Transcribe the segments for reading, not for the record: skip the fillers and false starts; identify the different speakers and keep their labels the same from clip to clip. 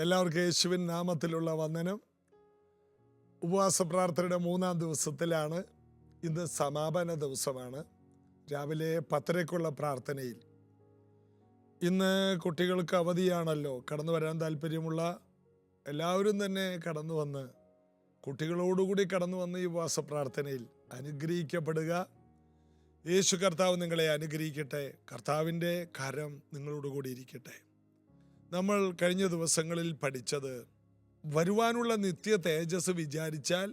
Speaker 1: എല്ലാവർക്കും യേശുവിൻ നാമത്തിലുള്ള വന്ദനം. ഉപവാസ പ്രാർത്ഥനയുടെ 3-ാം ദിവസത്തിലാണ്. ഇന്ന് സമാപന ദിവസമാണ്. രാവിലെ 10:30-ക്കുള്ള പ്രാർത്ഥനയിൽ ഇന്ന് കുട്ടികൾക്ക് അവധിയാണല്ലോ. കടന്നു വരാൻ താല്പര്യമുള്ള എല്ലാവരും തന്നെ കടന്നു വന്ന് കുട്ടികളോടുകൂടി കടന്നു വന്ന് ഈ ഉപവാസ പ്രാർത്ഥനയിൽ അനുഗ്രഹിക്കപ്പെടുക. യേശു കർത്താവ് നിങ്ങളെ അനുഗ്രഹിക്കട്ടെ. കർത്താവിൻ്റെ കരം നിങ്ങളോടുകൂടി ഇരിക്കട്ടെ. നമ്മൾ കഴിഞ്ഞ ദിവസങ്ങളിൽ പഠിച്ചത് വരുവാനുള്ള നിത്യ തേജസ് വിചാരിച്ചാൽ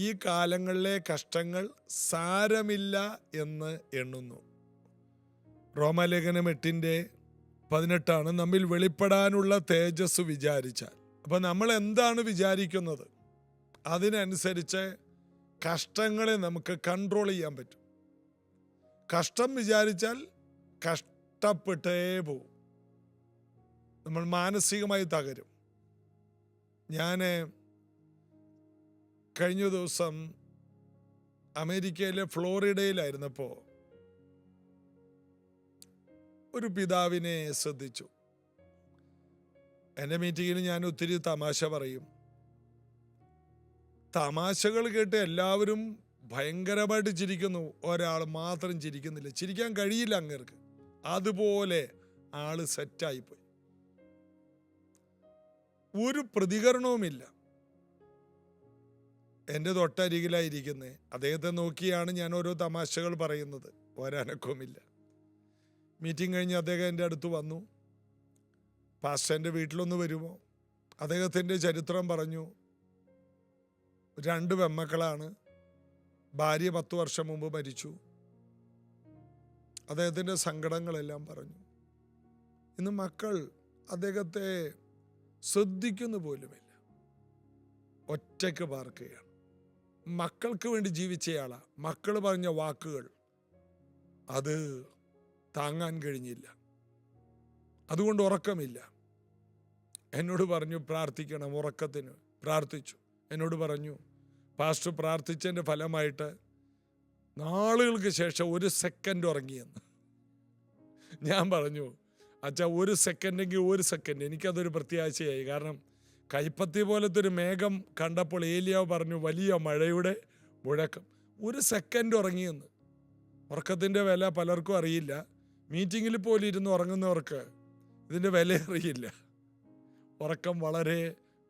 Speaker 1: ഈ കാലങ്ങളിലെ കഷ്ടങ്ങൾ സാരമില്ല എന്ന് എണ്ണുന്നു. റോമാലേഖനം 8:18 നമ്മിൽ വെളിപ്പെടാനുള്ള തേജസ് വിചാരിച്ചാൽ. അപ്പം നമ്മൾ എന്താണ് വിചാരിക്കുന്നത് അതിനനുസരിച്ച് കഷ്ടങ്ങളെ നമുക്ക് കൺട്രോൾ ചെയ്യാൻ പറ്റും. കഷ്ടം വിചാരിച്ചാൽ കഷ്ടപ്പെട്ടേ പോകും. നമ്മൾ മാനസികമായി തകരും. ഞാൻ കഴിഞ്ഞ ദിവസം അമേരിക്കയിലെ ഫ്ലോറിഡയിലായിരുന്നപ്പോൾ ഒരു പിതാവിനെ ശ്രദ്ധിച്ചു. എൻ്റെ മീറ്റിങ്ങിൽ ഞാൻ ഒത്തിരി തമാശ പറയും. തമാശകൾ കേട്ട് എല്ലാവരും ഭയങ്കരമായിട്ട് ചിരിക്കുന്നു, ഒരാൾ മാത്രം ചിരിക്കുന്നില്ല. ചിരിക്കാൻ കഴിയില്ല അങ്ങേർക്ക്. അതുപോലെ ആള് സെറ്റായിപ്പോയി. ഒരു പ്രതികരണവുമില്ല. എൻ്റെ തൊട്ടരികിലായിരിക്കുന്നത്. അദ്ദേഹത്തെ നോക്കിയാണ് ഞാൻ ഓരോ തമാശകൾ പറയുന്നത്. ഒരനക്കവുമില്ല. മീറ്റിംഗ് കഴിഞ്ഞ് അദ്ദേഹം എൻ്റെ അടുത്ത് വന്നു. പാസ്റ്റർ എൻ്റെ വീട്ടിലൊന്ന് വരുമോ? അദ്ദേഹത്തിൻ്റെ ചരിത്രം പറഞ്ഞു. 2 പെൺമക്കളാണ്. ഭാര്യ 10 വർഷം മുമ്പ് മരിച്ചു. അദ്ദേഹത്തിൻ്റെ സങ്കടങ്ങളെല്ലാം പറഞ്ഞു. ഇന്ന് മക്കൾ അദ്ദേഹത്തെ ശ്രദ്ധിക്കുന്നു പോലുമില്ല. ഒറ്റയ്ക്ക് പാർക്കുകയാണ്. മക്കൾക്ക് വേണ്ടി ജീവിച്ചയാളാ. മക്കൾ പറഞ്ഞ വാക്കുകൾ അത് താങ്ങാൻ കഴിഞ്ഞില്ല. അതുകൊണ്ട് ഉറക്കമില്ല. എന്നോട് പറഞ്ഞു പ്രാർത്ഥിക്കണം. ഉറക്കത്തിന് പ്രാർത്ഥിച്ചു. എന്നോട് പറഞ്ഞു പാസ്റ്റർ പ്രാർത്ഥിച്ചതിൻ്റെ ഫലമായിട്ട് നാളുകൾക്ക് ശേഷം 1 സെക്കൻഡ് ഉറങ്ങിയെന്ന്. ഞാൻ പറഞ്ഞു അച്ഛാ 1 സെക്കൻഡെങ്കിൽ 1 സെക്കൻഡ്. എനിക്കതൊരു പ്രത്യാശയായി. കാരണം കൈപ്പത്തി പോലത്തെ ഒരു മേഘം കണ്ടപ്പോൾ ഏലിയാവ് പറഞ്ഞു വലിയ മഴയുടെ മുഴക്കം. 1 സെക്കൻഡ് ഉറങ്ങിയെന്ന്. ഉറക്കത്തിൻ്റെ വില പലർക്കും അറിയില്ല. മീറ്റിങ്ങിൽ പോലും ഇരുന്ന് ഉറങ്ങുന്നവർക്ക് ഇതിൻ്റെ വില അറിയില്ല. ഉറക്കം വളരെ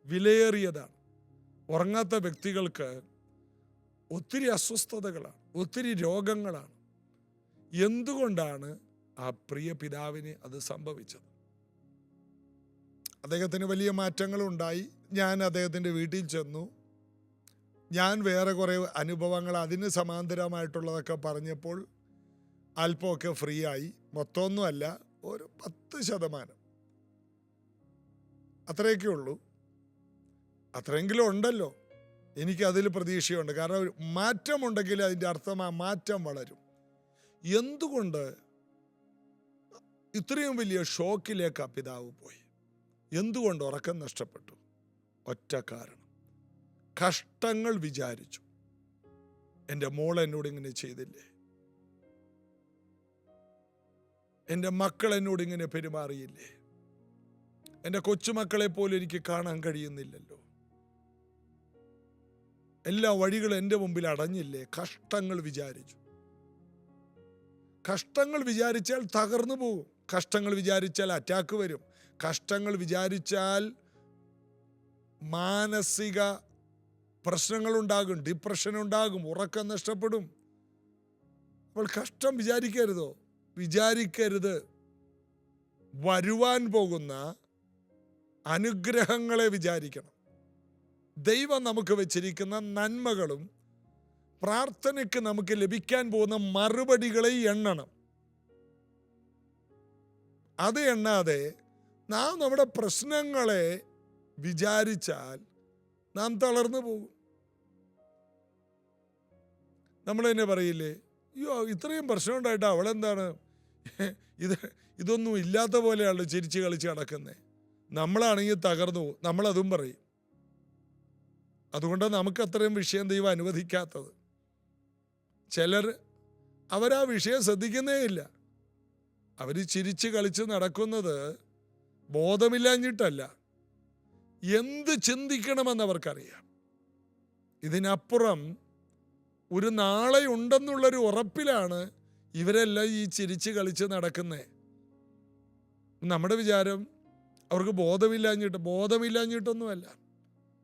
Speaker 1: വിലയേറിയതാണ്. ഉറങ്ങാത്ത വ്യക്തികൾക്ക് ഒത്തിരി അസ്വസ്ഥതകളാണ്, ഒത്തിരി രോഗങ്ങളാണ്. എന്തുകൊണ്ടാണ് ആ പ്രിയ പിതാവിന് അത് സംഭവിച്ചത്? അദ്ദേഹത്തിന് വലിയ മാറ്റങ്ങളുണ്ടായി. ഞാൻ അദ്ദേഹത്തിൻ്റെ വീട്ടിൽ ചെന്നു. ഞാൻ വേറെ കുറേ അനുഭവങ്ങൾ അതിന് സമാന്തരമായിട്ടുള്ളതൊക്കെ പറഞ്ഞപ്പോൾ അല്പമൊക്കെ ഫ്രീ ആയി. മൊത്തമൊന്നുമല്ല, ഒരു 10% അത്രയൊക്കെ ഉള്ളൂ. അത്രയെങ്കിലും ഉണ്ടല്ലോ. എനിക്കതിൽ പ്രതീക്ഷയുണ്ട്. കാരണം മാറ്റമുണ്ടെങ്കിൽ അതിൻ്റെ അർത്ഥം ആ മാറ്റം വളരും. എന്തുകൊണ്ട് ഇത്രയും വലിയ ഷോക്കിലേക്ക് ആ പിതാവ് പോയി? എന്തുകൊണ്ട് ഉറക്കം നഷ്ടപ്പെട്ടു? ഒറ്റ കാരണം, കഷ്ടങ്ങൾ വിചാരിച്ചു. എൻ്റെ മോൾ എന്നോട് ഇങ്ങനെ ചെയ്തില്ലേ, എൻ്റെ മക്കൾ എന്നോട് ഇങ്ങനെ പെരുമാറിയില്ലേ, എൻ്റെ കൊച്ചുമക്കളെ പോലും എനിക്ക് കാണാൻ കഴിയുന്നില്ലല്ലോ, എല്ലാ വഴികളും എൻ്റെ മുമ്പിൽ അടഞ്ഞില്ലേ. കഷ്ടങ്ങൾ വിചാരിച്ചു. കഷ്ടങ്ങൾ വിചാരിച്ചാൽ തകർന്നു പോകും. കഷ്ടങ്ങൾ വിചാരിച്ചാൽ അറ്റാക്ക് വരും. കഷ്ടങ്ങൾ വിചാരിച്ചാൽ മാനസിക പ്രശ്നങ്ങളുണ്ടാകും, ഡിപ്രഷൻ ഉണ്ടാകും, ഉറക്കം നഷ്ടപ്പെടും. അപ്പോൾ കഷ്ടം വിചാരിക്കരുതോ? വിചാരിക്കരുത്. വരുവാൻ പോകുന്ന അനുഗ്രഹങ്ങളെ വിചാരിക്കണം. ദൈവം നമുക്ക് വെച്ചിരിക്കുന്ന നന്മകളും പ്രാർത്ഥനയ്ക്ക് നമുക്ക് ലഭിക്കാൻ പോകുന്ന മറുപടികളെ എണ്ണണം. അത് എണ്ണാതെ നാം നമ്മുടെ പ്രശ്നങ്ങളെ വിചാരിച്ചാൽ നാം തളർന്നു പോകും. നമ്മൾ തന്നെ പറയില്ലേ, അയ്യോ ഇത്രയും പ്രശ്നം ഉണ്ടായിട്ട് അവളെന്താണ് ഇതൊന്നും ഇല്ലാത്ത പോലെയാണ് ചിരിച്ച് കളിച്ച് നടക്കുന്നത്. നമ്മളാണെങ്കിൽ തകർന്നു പോകും. നമ്മളതും പറയും. അതുകൊണ്ടാണ് നമുക്ക് അത്രയും വിഷയം ദൈവം അനുവദിക്കാത്തത്. ചിലർ അവരാ വിഷയം ശ്രദ്ധിക്കുന്നേ ഇല്ല. അവർ ചിരിച്ച് കളിച്ച് നടക്കുന്നത് ബോധമില്ലാഞ്ഞിട്ടല്ല, എന്ത് ചിന്തിക്കണമെന്ന് അവർക്കറിയാം. ഇതിനപ്പുറം ഒരു നാളെ ഉണ്ടെന്നുള്ളൊരു ഉറപ്പിലാണ് ഇവരെല്ലാം ഈ ചിരിച്ച് കളിച്ച് നടക്കുന്നത്. നമ്മുടെ വിചാരം അവർക്ക് ബോധമില്ലാഞ്ഞിട്ടൊന്നുമല്ല.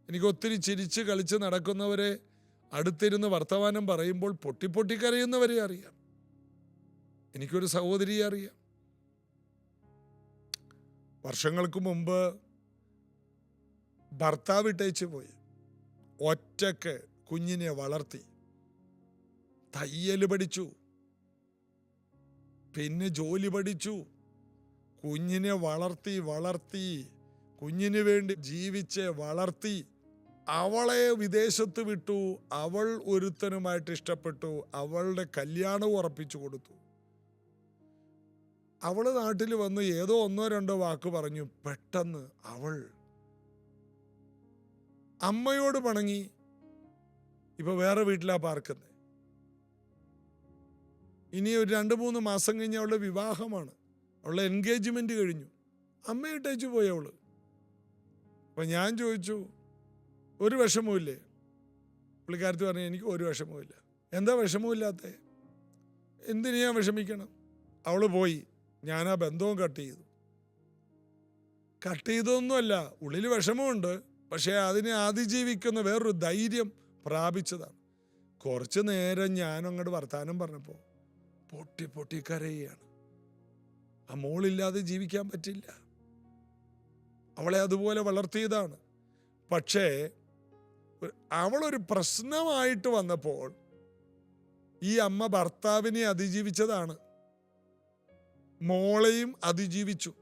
Speaker 1: എനിക്ക് ഒത്തിരി ചിരിച്ച് കളിച്ച് നടക്കുന്നവരെ അടുത്തിരുന്ന് വർത്തമാനം പറയുമ്പോൾ പൊട്ടിക്കരയുന്നവരെ അറിയാം. എനിക്കൊരു സഹോദരിയെ അറിയാം. വർഷങ്ങൾക്ക് മുമ്പ് ഭർത്താവ് ഇട്ടേച്ച് പോയി. ഒറ്റക്ക് കുഞ്ഞിനെ വളർത്തി, തയ്യൽ പഠിച്ചു, പിന്നെ ജോലി പഠിച്ചു, കുഞ്ഞിനെ വളർത്തി കുഞ്ഞിന് വേണ്ടി ജീവിച്ച് വളർത്തി അവളെ വിദേശത്ത് വിട്ടു. അവൾ ഒരുത്തനുമായിട്ട് ഇഷ്ടപ്പെട്ടു. അവളുടെ കല്യാണം ഉറപ്പിച്ചു കൊടുത്തു. അവള് നാട്ടിൽ വന്ന് ഏതോ 1-2 വാക്ക് പറഞ്ഞു. പെട്ടെന്ന് അവൾ അമ്മയോട് പിണങ്ങി. ഇപ്പൊ വേറെ വീട്ടിലാ പാർക്കുന്നത്. ഇനി ഒരു 2-3 മാസം കഴിഞ്ഞ് അവളുടെ വിവാഹമാണ്. അവളുടെ എൻഗേജ്മെന്റ് കഴിഞ്ഞു. അമ്മയിട്ടേച്ചു പോയി അവള്. അപ്പൊ ഞാൻ ചോദിച്ചു, ഒരു വിഷമവുമില്ലേ? പുള്ളിക്കാരത്തി പറഞ്ഞു, എനിക്ക് ഒരു വിഷമവുമില്ല. എന്താ വിഷമമില്ലാത്ത? എന്തിനു ഞാൻ വിഷമിക്കണം? അവള് പോയി. ഞാൻ ആ ബന്ധവും കട്ട് ചെയ്തൊന്നുമല്ല, ഉള്ളിൽ വിഷമമുണ്ട്. പക്ഷേ അതിനെ അതിജീവിക്കുന്ന വേറൊരു ധൈര്യം പ്രാപിച്ചതാണ്. കുറച്ച് നേരം ഞാൻ അങ്ങോട്ട് വർത്താനം പറഞ്ഞപ്പോൾ പൊട്ടി കരയുകയാണ്. ആ മോളില്ലാതെ ജീവിക്കാൻ പറ്റില്ല. അവളെ അതുപോലെ വളർത്തിയതാണ്. പക്ഷേ അവളൊരു പ്രശ്നമായിട്ട് വന്നപ്പോൾ ഈ അമ്മ ഭർത്താവിനെ അതിജീവിച്ചതാണ്. മോളെയും അതിജീവിച്ചു.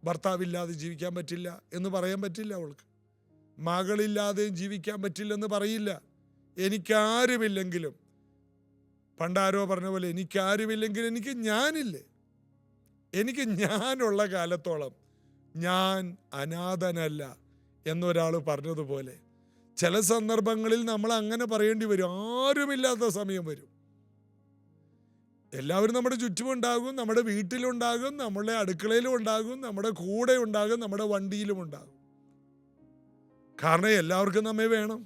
Speaker 1: ഭർത്താവില്ലാതെ ജീവിക്കാൻ പറ്റില്ല എന്ന് പറയാൻ പറ്റില്ല അവൾക്ക്. മകളില്ലാതെയും ജീവിക്കാൻ പറ്റില്ലെന്ന് പറയില്ല. എനിക്കാരുമില്ലെങ്കിലും, പണ്ടാരോ പറഞ്ഞ പോലെ, എനിക്കാരുമില്ലെങ്കിലും എനിക്ക് ഞാനില്ലേ. എനിക്ക് ഞാനുള്ള കാലത്തോളം ഞാൻ അനാഥനല്ല എന്നൊരാൾ പറഞ്ഞതുപോലെ ചില സന്ദർഭങ്ങളിൽ നമ്മൾ അങ്ങനെ പറയേണ്ടി വരും. ആരുമില്ലാത്ത സമയം വരും. എല്ലാവരും നമ്മുടെ ചുറ്റുമുണ്ടാകും, നമ്മുടെ വീട്ടിലുണ്ടാകും, നമ്മുടെ അടുക്കളയിലും ഉണ്ടാകും, നമ്മുടെ കൂടെ ഉണ്ടാകും, നമ്മുടെ വണ്ടിയിലും ഉണ്ടാകും. കാരണം എല്ലാവർക്കും നമ്മെ വേണം.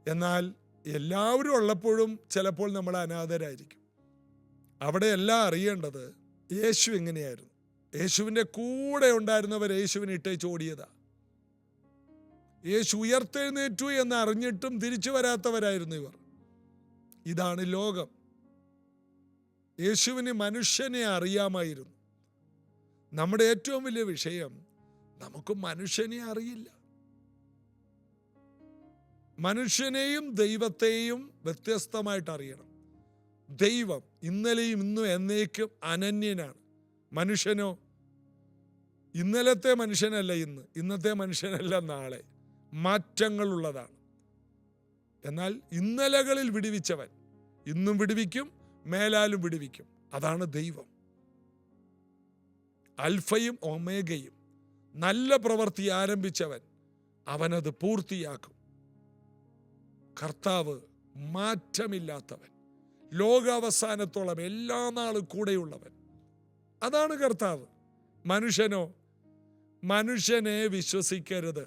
Speaker 1: എന്നാൽ എല്ലാവരും ഉള്ളപ്പോഴും ചിലപ്പോൾ നമ്മൾ അനാഥരായിരിക്കും. അവിടെ എല്ലാം അറിയേണ്ടത് യേശു എങ്ങനെയായിരുന്നു. യേശുവിൻ്റെ കൂടെ ഉണ്ടായിരുന്നവർ യേശുവിനെ ഇട്ടേച്ച് ഓടിയതാ. യേശു ഉയർത്തെഴുന്നേറ്റു എന്ന് അറിഞ്ഞിട്ടും തിരിച്ചു വരാത്തവരായിരുന്നു ഇവർ. ഇതാണ് ലോകം. യേശുവിന് മനുഷ്യനെ അറിയാമായിരുന്നു. നമ്മുടെ ഏറ്റവും വലിയ വിഷയം, നമുക്ക് മനുഷ്യനെ അറിയില്ല. മനുഷ്യനെയും ദൈവത്തെയും വ്യത്യസ്തമായിട്ട് അറിയണം. ദൈവം ഇന്നലെയും ഇന്നും എന്നേക്കും അനന്യനാണ്. മനുഷ്യനോ ഇന്നലത്തെ മനുഷ്യനല്ല ഇന്ന്, ഇന്നത്തെ മനുഷ്യനല്ല നാളെ. മാറ്റങ്ങളുള്ളതാണ്. എന്നാൽ ഇന്നലകളിൽ വിടുവിച്ചവൻ ഇന്നും വിടുവിക്കും, മേലാലും വിടുവിക്കും. അതാണ് ദൈവം. അൽഫയും ഒമേഗയും. നല്ല പ്രവൃത്തി ആരംഭിച്ചവൻ അവനത് പൂർത്തിയാക്കും. കർത്താവ് മാറ്റമില്ലാത്തവൻ, ലോകാവസാനത്തോളം എല്ലാ നാളും കൂടെയുള്ളവൻ. അതാണ് കർത്താവ്. മനുഷ്യനോ? മനുഷ്യനെ വിശ്വസിക്കരുത്,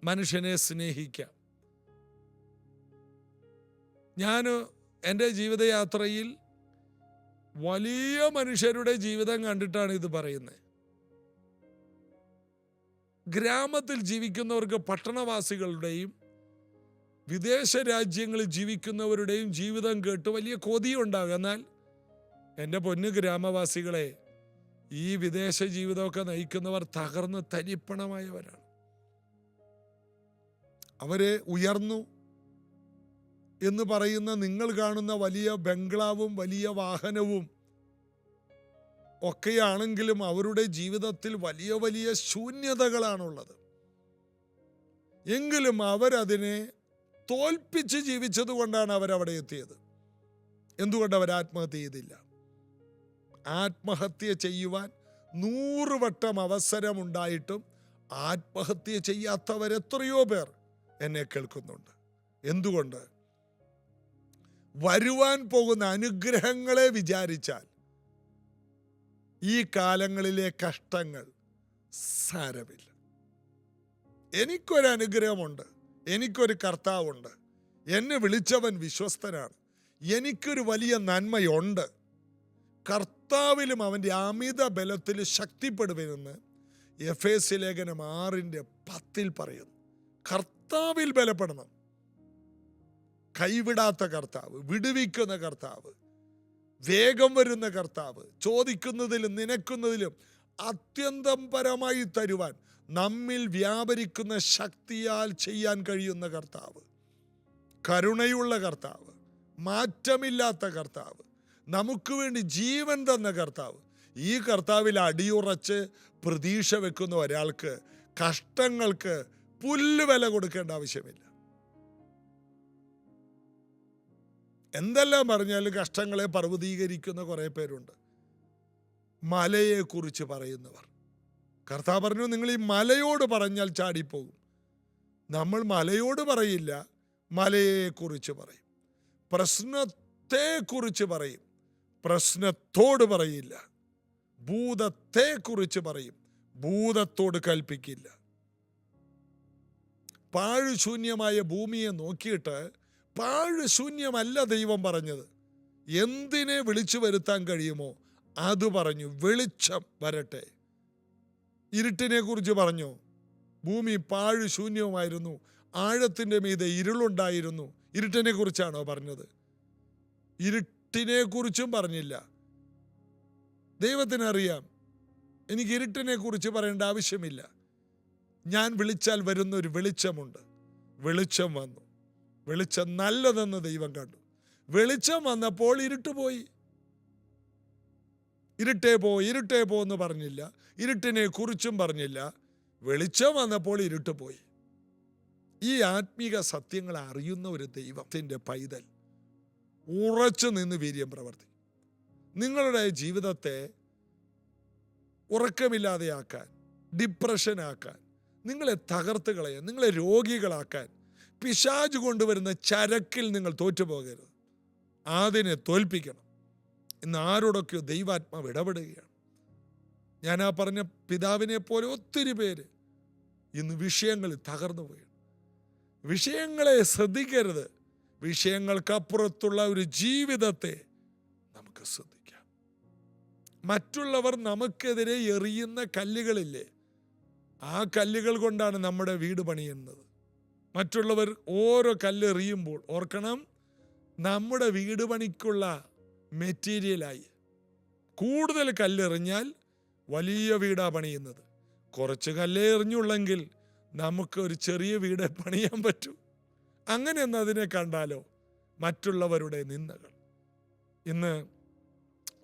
Speaker 1: മനുഷ്യനെ സ്നേഹിക്കാം. ഞാൻ എൻ്റെ ജീവിതയാത്രയിൽ വലിയ മനുഷ്യരുടെ ജീവിതം കണ്ടിട്ടാണ് ഇത് പറയുന്നത്. ഗ്രാമത്തിൽ ജീവിക്കുന്നവർക്ക് പട്ടണവാസികളുടെയും വിദേശ രാജ്യങ്ങളിൽ ജീവിക്കുന്നവരുടെയും ജീവിതം കേട്ട് വലിയ കൊതിയുണ്ടാകും. എന്നാൽ എൻ്റെ പൊന്നു ഗ്രാമവാസികളെ, ഈ വിദേശ ജീവിതമൊക്കെ നയിക്കുന്നവർ തകർന്ന് തരിപ്പണമായവരാണ്. അവരെ ഉയർന്നു എന്ന് പറയുന്ന നിങ്ങൾ കാണുന്ന വലിയ ബംഗ്ലാവും വലിയ വാഹനവും ഒക്കെയാണെങ്കിലും അവരുടെ ജീവിതത്തിൽ വലിയ വലിയ ശൂന്യതകളാണുള്ളത്. എങ്കിലും അവരതിനെ തോൽപ്പിച്ച് ജീവിച്ചത് കൊണ്ടാണ് അവരവിടെ എത്തിയത്. എന്തുകൊണ്ട് അവർ ആത്മഹത്യ ചെയ്തില്ല? ആത്മഹത്യ ചെയ്യുവാൻ 100 വട്ടം അവസരമുണ്ടായിട്ടും ആത്മഹത്യ ചെയ്യാത്തവരെത്രയോ പേർ എന്നെ കേൾക്കുന്നുണ്ട്. എന്തുകൊണ്ട്? വരുവാൻ പോകുന്ന അനുഗ്രഹങ്ങളെ വിചാരിച്ചാൽ ഈ കാലങ്ങളിലെ കഷ്ടങ്ങൾ സാരമില്ല. എനിക്കൊരനുഗ്രഹമുണ്ട്, എനിക്കൊരു കർത്താവുണ്ട്, എന്നെ വിളിച്ചവൻ വിശ്വസ്തനാണ്, എനിക്കൊരു വലിയ നന്മയുണ്ട്, കർത്താവിലും അവൻ്റെ അമിത ബലത്തിൽ ശക്തിപ്പെടുവെന്ന് എഫേസ്യ ലേഖനം 6:10 പറയുന്നു. കർത്താവിൽ ബലപ്പെടണം. കൈവിടാത്ത കർത്താവ്, വിടുവിക്കുന്ന കർത്താവ്, വേഗം വരുന്ന കർത്താവ്, ചോദിക്കുന്നതിലും നിനക്കുന്നതിലും അത്യന്തം പരമായി തരുവാൻ നമ്മിൽ വ്യാപരിക്കുന്ന ശക്തിയാൽ ചെയ്യാൻ കഴിയുന്ന കർത്താവ്, കരുണയുള്ള കർത്താവ്, മാറ്റമില്ലാത്ത കർത്താവ്, നമുക്ക് വേണ്ടി ജീവൻ തന്ന കർത്താവ്. ഈ കർത്താവിൽ അടിയുറച്ച് പ്രതീക്ഷ വെക്കുന്ന ഒരാൾക്ക് കഷ്ടങ്ങൾക്ക് പുല്ല് വില കൊടുക്കേണ്ട ആവശ്യമില്ല. എന്തെല്ലാം പറഞ്ഞാലും കഷ്ടങ്ങളെ പർവ്വതീകരിക്കുന്ന കുറേ പേരുണ്ട്. മലയെക്കുറിച്ച് പറയുന്നവർ. കർത്താവ് പറഞ്ഞു, നിങ്ങൾ ഈ മലയോട് പറഞ്ഞാൽ ചാടിപ്പോകും. നമ്മൾ മലയോട് പറയില്ല, മലയെക്കുറിച്ച് പറയും. പ്രശ്നത്തെക്കുറിച്ച് പറയും, പ്രശ്നത്തോട് പറയില്ല. ഭൂതത്തെക്കുറിച്ച് പറയും, ഭൂതത്തോട് കൽപ്പിക്കില്ല. പാഴുശൂന്യമായ ഭൂമിയെ നോക്കിയിട്ട് പാഴുശൂന്യമല്ല ദൈവം പറഞ്ഞത്. എന്തിനെ വിളിച്ചു വരുത്താൻ കഴിയുമോ അത് പറഞ്ഞു, വെളിച്ചം വരട്ടെ. ഇരുട്ടിനെ കുറിച്ച് പറഞ്ഞു, ഭൂമി പാഴുശൂന്യവുമായിരുന്നു, ആഴത്തിൻ്റെ മീതെ ഇരുളുണ്ടായിരുന്നു. ഇരുട്ടിനെ കുറിച്ചാണോ പറഞ്ഞത്? ഇരുട്ടിനെ കുറിച്ചും പറഞ്ഞില്ല. ദൈവത്തിനറിയാം, എനിക്ക് ഇരുട്ടിനെ കുറിച്ച് പറയേണ്ട ആവശ്യമില്ല. ഞാൻ വിളിച്ചാൽ വരുന്ന ഒരു വെളിച്ചമുണ്ട്. വെളിച്ചം വന്നു. വെളിച്ചം നല്ലതെന്ന് ദൈവം കണ്ടു. വെളിച്ചം വന്നപ്പോൾ ഇരുട്ട് പോയി. ഇരുട്ടേ പോ, ഇരുട്ടേ പോ എന്ന് പറഞ്ഞില്ല, ഇരുട്ടിനെ കുറിച്ചും പറഞ്ഞില്ല. വെളിച്ചം വന്നപ്പോൾ ഇരുട്ട് പോയി. ഈ ആത്മീക സത്യങ്ങൾ അറിയുന്ന ഒരു ദൈവത്തിൻ്റെ പൈതൽ ഉറച്ചു നിന്ന് വീര്യം പ്രവർത്തിക്കും. നിങ്ങളുടെ ജീവിതത്തെ ഉറക്കമില്ലാതെയാക്കാൻ, ഡിപ്രഷനാക്കാൻ, നിങ്ങളെ തകർത്ത് കളയാൻ, നിങ്ങളെ രോഗികളാക്കാൻ പിശാച് കൊണ്ടുവരുന്ന ചരക്കിൽ നിങ്ങൾ തോറ്റുപോകരുത്. അതിനെ തോൽപ്പിക്കണം. ഇന്ന് ആരോടൊക്കെയോ ദൈവാത്മാവ് ഇടപെടുകയാണ്. ഞാൻ ആ പറഞ്ഞ പിതാവിനെ പോലെ ഒത്തിരി പേര് ഇന്ന് വിഷയങ്ങളിൽ തകർന്നു പോയി. വിഷയങ്ങളെ ശ്രദ്ധിക്കരുത്. വിഷയങ്ങൾക്കപ്പുറത്തുള്ള ഒരു ജീവിതത്തെ നമുക്ക് ശ്രദ്ധിക്കാം. മറ്റുള്ളവർ നമുക്കെതിരെ എറിയുന്ന കല്ലുകളില്ലേ, ആ കല്ലുകൾ കൊണ്ടാണ് നമ്മുടെ വീട് പണിയുന്നത്. മറ്റുള്ളവർ ഓരോ കല്ലെറിയുമ്പോൾ ഓർക്കണം, നമ്മുടെ വീട് പണിക്കുള്ള മെറ്റീരിയലായി. കൂടുതൽ കല്ലെറിഞ്ഞാൽ വലിയ വീടാണ് പണിയുന്നത്. കുറച്ച് കല്ലേ എറിഞ്ഞുള്ളെങ്കിൽ നമുക്ക് ഒരു ചെറിയ വീട് പണിയാൻ പറ്റൂ. അങ്ങനെയൊന്ന് അതിനെ കണ്ടാലോ? മറ്റുള്ളവരുടെ നിന്ദകൾ. ഇന്ന്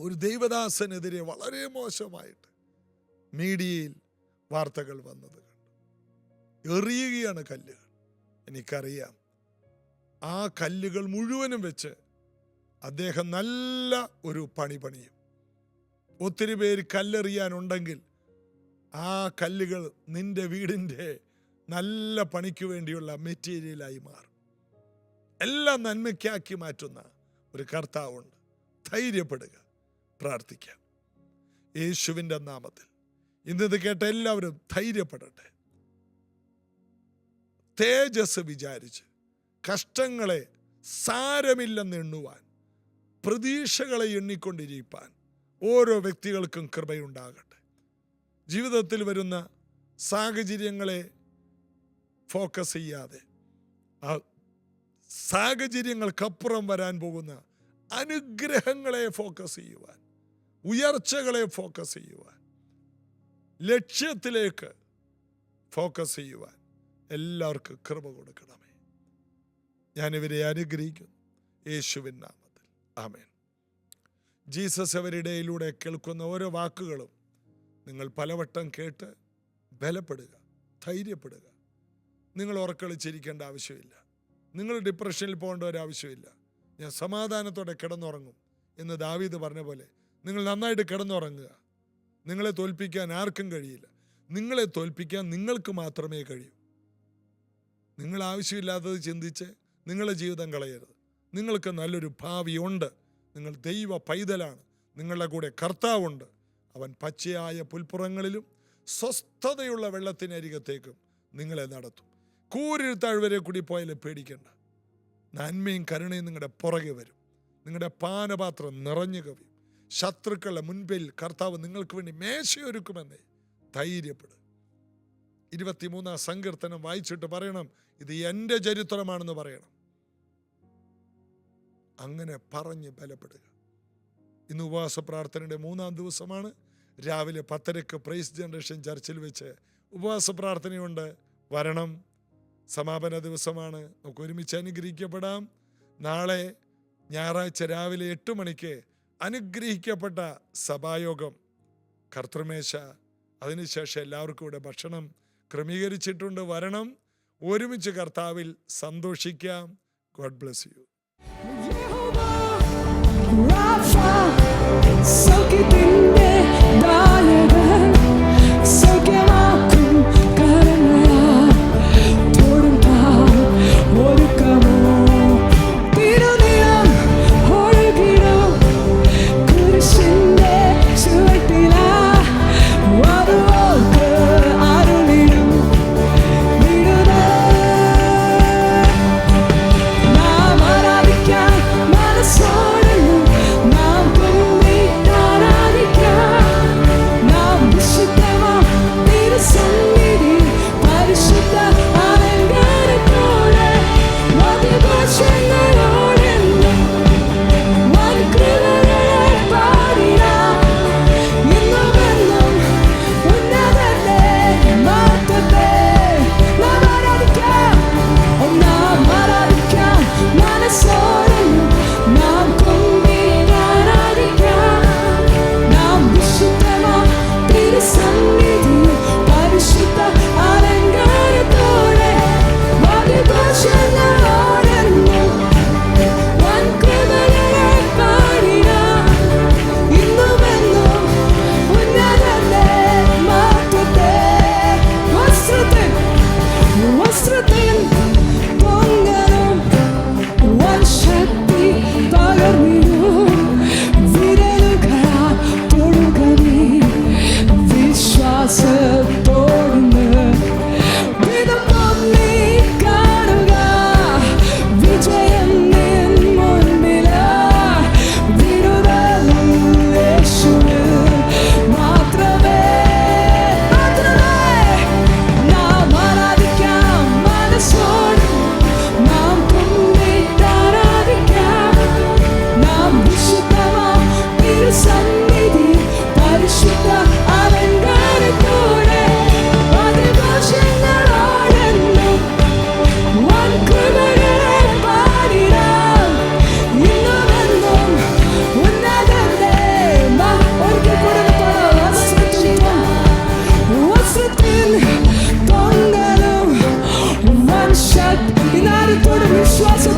Speaker 1: ഒരു ദൈവദാസനെതിരെ വളരെ മോശമായിട്ട് മീഡിയയിൽ വാർത്തകൾ വന്നത് കണ്ടു. എറിയുകയാണ് കല്ലുകൾ. എനിക്കറിയാം, ആ കല്ലുകൾ മുഴുവനും വെച്ച് അദ്ദേഹം നല്ല ഒരു പണി പണിയും. ഒത്തിരി പേര് കല്ലെറിയാനുണ്ടെങ്കിൽ ആ കല്ലുകൾ നിന്റെ വീടിൻ്റെ നല്ല പണിക്ക് വേണ്ടിയുള്ള മെറ്റീരിയലായി മാറും. എല്ലാം നന്മയ്ക്കാക്കി മാറ്റുന്ന ഒരു കർത്താവുണ്ട്. ധൈര്യപ്പെടുക, പ്രാർത്ഥിക്കാം. യേശുവിൻ്റെ നാമത്തിൽ ഇന്നത് കേട്ട എല്ലാവരും ധൈര്യപ്പെടട്ടെ. തേജസ് വിചാരിച്ച് കഷ്ടങ്ങളെ സാരമില്ലെന്ന് എണ്ണുവാൻ, പ്രതീക്ഷകളെ എണ്ണിക്കൊണ്ടിരിക്കാൻ ഓരോ വ്യക്തികൾക്കും കൃപയുണ്ടാകട്ടെ. ജീവിതത്തിൽ വരുന്ന സാഹചര്യങ്ങളെ ഫോക്കസ് ചെയ്യാതെ ആ സാഹചര്യങ്ങൾക്കപ്പുറം വരാൻ പോകുന്ന അനുഗ്രഹങ്ങളെ ഫോക്കസ് ചെയ്യുവാൻ, ഉയർച്ചകളെ ഫോക്കസ് ചെയ്യുവാൻ, ലക്ഷ്യത്തിലേക്ക് ഫോക്കസ് ചെയ്യുവാൻ എല്ലാവർക്കും കൃപ കൊടുക്കണമേ. ഞാനിവരെ അനുഗ്രഹിക്കുന്നു യേശുവിൻ നാമത്തിൽ. ആമേൻ. ജീസസ് അവരിടയിലൂടെ കേൾക്കുന്ന ഓരോ വാക്കുകളും നിങ്ങൾ പലവട്ടം കേട്ട് ബലപ്പെടുക, ധൈര്യപ്പെടുക. നിങ്ങൾ ഉറക്കളിച്ചിരിക്കേണ്ട ആവശ്യമില്ല. നിങ്ങൾ ഡിപ്രഷനിൽ പോകേണ്ട ഒരാവശ്യമില്ല. ഞാൻ സമാധാനത്തോടെ കിടന്നുറങ്ങും എന്ന് ദാവീദ് പറഞ്ഞ പോലെ നിങ്ങൾ നന്നായിട്ട് കിടന്നുറങ്ങുക. നിങ്ങളെ തോൽപ്പിക്കാൻ ആർക്കും കഴിയില്ല. നിങ്ങളെ തോൽപ്പിക്കാൻ നിങ്ങൾക്ക് മാത്രമേ കഴിയൂ. നിങ്ങൾ ആവശ്യമില്ലാത്തത് ചിന്തിച്ച് നിങ്ങളുടെ ജീവിതം കളയരുത്. നിങ്ങൾക്ക് നല്ലൊരു ഭാവിയുണ്ട്. നിങ്ങൾ ദൈവ പൈതലാണ്. നിങ്ങളുടെ കൂടെ കർത്താവുണ്ട്. അവൻ പച്ചയായ പുൽപ്പുറങ്ങളിലും സ്വസ്ഥതയുള്ള വെള്ളത്തിനരികത്തേക്കും നിങ്ങളെ നടത്തും. കൂരിൽ താഴ്വരെ കൂടി പോയാലും പേടിക്കേണ്ട. നന്മയും കരുണയും നിങ്ങളുടെ പുറകെ വരും. നിങ്ങളുടെ പാനപാത്രം നിറഞ്ഞു കവിയും. ശത്രുക്കളുടെ മുൻപിൽ കർത്താവ് നിങ്ങൾക്ക് വേണ്ടി മേശയൊരുക്കുമെന്നേ ധൈര്യപ്പെടും. 23 സങ്കീർത്തനം വായിച്ചിട്ട് പറയണം, ഇത് എൻ്റെ ചരിത്രമാണെന്ന് പറയണം. അങ്ങനെ പറഞ്ഞ് ബലപ്പെടുക. ഇന്ന് ഉപവാസ പ്രാർത്ഥനയുടെ 3-ാം ദിവസമാണ്. രാവിലെ 10:30 പ്രൈസ് ജനറേഷൻ ചർച്ചിൽ വെച്ച് ഉപവാസ പ്രാർത്ഥനയുണ്ട്. വരണം. സമാപന ദിവസമാണ്. നമുക്ക് ഒരുമിച്ച് അനുഗ്രഹിക്കപ്പെടാം. നാളെ ഞായറാഴ്ച രാവിലെ 8 മണിക്ക് അനുഗ്രഹിക്കപ്പെട്ട സഭായോഗം, കർത്തൃമേശ. അതിനുശേഷം എല്ലാവർക്കും ഇവിടെ ഭക്ഷണം ക്രമീകരിച്ചിട്ടുണ്ട്. വരണം. ഒരുമിച്ച് കർത്താവിൽ സന്തോഷിക്കാം. God bless you. വിശ്വാസം